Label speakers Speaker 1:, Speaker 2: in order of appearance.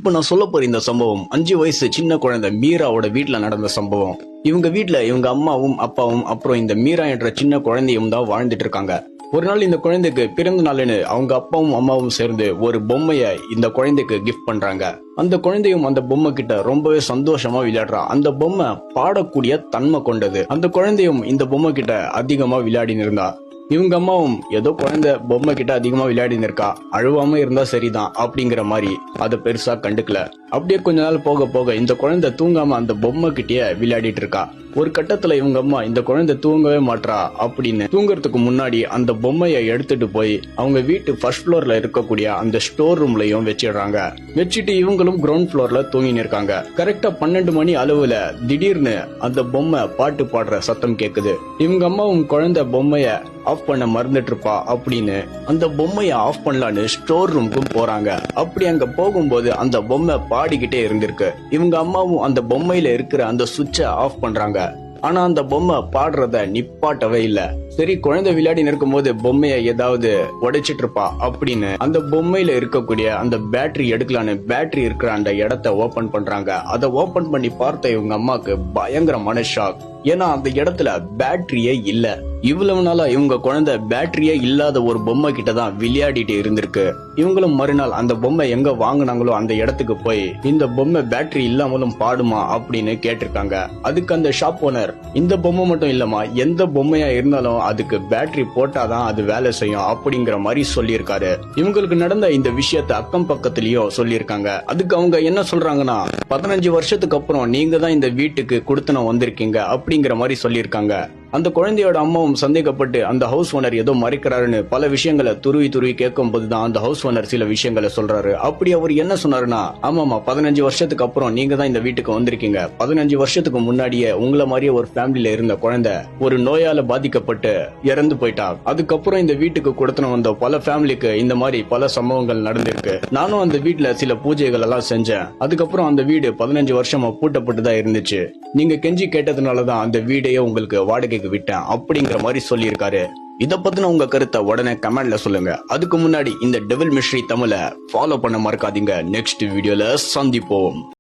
Speaker 1: இப்ப நான் சொல்ல போற இந்த சம்பவம் 5 வயசு சின்ன குழந்தை மீராவோட வீட்டுல நடந்த சம்பவம். இவங்க வீட்டுல இவங்க அம்மாவும் அப்பாவும் அப்புறம் இந்த மீரா என்ற சின்ன குழந்தையும் தான் வாழ்ந்துட்டு இருக்காங்க. ஒரு நாள் இந்த குழந்தைக்கு பிறந்த நாள்னு அவங்க அப்பாவும் அம்மாவும் சேர்ந்து ஒரு பொம்மைய இந்த குழந்தைக்கு கிஃப்ட் பண்றாங்க. அந்த குழந்தையும் அந்த பொம்மை கிட்ட ரொம்பவே சந்தோஷமா விளையாடுறா. அந்த பொம்மை பாடக்கூடிய தன்மை கொண்டது. அந்த குழந்தையும் இந்த பொம்மை கிட்ட அதிகமா விளையாடின்னு இருந்தா. இவங்க அம்மாவும் ஏதோ குழந்தை பொம்மை கிட்ட அதிகமா விளையாடின்னு இருக்கா, அழுவாம இருந்தா சரிதான் அப்படிங்கிற மாதிரி அதை பெருசா கண்டுக்கல. அப்படியே கொஞ்ச நாள் போக போக இந்த குழந்தை தூங்காம அந்த பொம்மை கிட்டயே விளையாடிட்டு இருக்கா. ஒரு கட்டத்துல இவங்க அம்மா இந்த குழந்தை தூங்கவே மாட்டா அப்படின்னு தூங்குறதுக்கு முன்னாடி அந்த பொம்மையை எடுத்துட்டு போய் அவங்க வீட்டு ஃபர்ஸ்ட் ஃப்ளோர்ல இருக்கக்கூடிய அந்த ஸ்டோர் ரூம்லயும் வச்சிடுறாங்க. வச்சுட்டு இவங்களும் கிரவுண்ட் ஃப்ளோர்ல தூங்கின்னு இருக்காங்க. கரெக்டா 12 மணி அளவுல திடீர்னு அந்த பொம்மை பாட்டு பாடுற சத்தம் கேக்குது. இவங்க அம்மாவும் குழந்தை பொம்மைய ஆஃப் பண்ண மறந்துட்டு இருப்பா அப்படின்னு அந்த பொம்மைய ஆஃப் பண்ணலான்னு ஸ்டோர் ரூமுக்கும் போறாங்க. அப்படி அங்க போகும்போது அந்த பொம்மை பாடிக்கிட்டே இருந்திருக்கு. இவங்க அம்மாவும் அந்த பொம்மையில இருக்கிற அந்த சுவிட்சை ஆஃப் பண்றாங்க. ஆனா அந்த பொம்மை பாடுறத நிப்பாட்டவே இல்ல. சரி, குழந்தை விளையாடி இருக்கும் போது பொம்மைய ஏதாவது உடைச்சிட்டு இருப்பா அப்படின்னு அந்த பொம்மையில இருக்கக்கூடிய அந்த பேட்டரி எடுக்கலான்னு பேட்டரி இருக்கிற அந்த இடத்த ஓபன் பண்றாங்க. அதை ஓபன் பண்ணி பார்த்த இவங்க அம்மாக்கு பயங்கரமான ஷாக். ஏன்னா அந்த இடத்துல பேட்டரியே இல்ல. இவ்வளவு நாளா இவங்க குழந்தை பேட்டரியே இல்லாத ஒரு பொம்மை கிட்டதான் விளையாடிட்டு இருந்திருக்கு. இவங்களும் மறுநாள் அந்த பொம்மை எங்க வாங்கினாங்களோ அந்த இடத்துக்கு போய் இந்த பொம்மை பேட்டரி இல்லாமலும் பாடுமா அப்படின்னு கேட்டிருக்காங்க. அதுக்கு அந்த ஷாப் ஓனர், இந்த பொம்மை மட்டும் இல்லமா, எந்த பொம்மையா இருந்தாலும் அதுக்கு பேட்டரி போட்டாதான் அது வேலை செய்யும் அப்படிங்கிற மாதிரி சொல்லியிருக்காரு. இவங்களுக்கு நடந்த இந்த விஷயத்த அக்கம் பக்கத்திலயும் சொல்லியிருக்காங்க. அதுக்கு அவங்க என்ன சொல்றாங்கன்னா, 15 வருஷத்துக்கு அப்புறம் நீங்க தான் இந்த வீட்டுக்கு கொடுத்தனம் வந்திருக்கீங்க அப்படிங்கிற மாதிரி சொல்லியிருக்காங்க. அந்த குழந்தையோட அம்மாவும் சந்தேகப்பட்டு அந்த ஹவுஸ் ஓனர் ஏதோ மறைக்கிறாருன்னு பல விஷயங்களை துருவி கேட்கும் போதுதான் அந்த ஹவுஸ் ஓனர் சில விஷயங்களை சொல்றாரு. அப்படி அவர் என்ன சொன்னாருன்னா, ஆமாமா, 15 வருஷத்துக்கு அப்புறம் நீங்க தான் இந்த வீட்டுக்கு வந்திருக்கீங்க. 15 வருஷத்துக்கு முன்னாடியே உங்களை மாதிரியே ஒரு ஃபேமிலியில இருந்த குழந்தை ஒரு நோயால பாதிக்கப்பட்டு இறந்து போயிட்டா. அதுக்கப்புறம் இந்த வீட்டுக்கு கொடுத்தனம் வந்த பல ஃபேமிலிக்கு இந்த மாதிரி பல சம்பவங்கள் நடந்திருக்கு. நானும் அந்த வீட்டுல சில பூஜைகள் எல்லாம் செஞ்சேன். அதுக்கப்புறம் அந்த வீடு 15 வருஷமா பூட்டப்பட்டுதான் இருந்துச்சு. நீங்க கெஞ்சி கேட்டதுனாலதான் அந்த வீடையே உங்களுக்கு வாடகைக்கு விட்டேன் அப்படிங்கிற மாதிரி சொல்லியிருக்காரு. இத பத்தின உங்க கருத்தை உடனே கமெண்ட்ல சொல்லுங்க. அதுக்கு முன்னாடி இந்த டெவில் மிஸ்ட்ரி தமிழை ஃபாலோ பண்ண மறக்காதீங்க. நெக்ஸ்ட் வீடியோல சந்திப்போம்.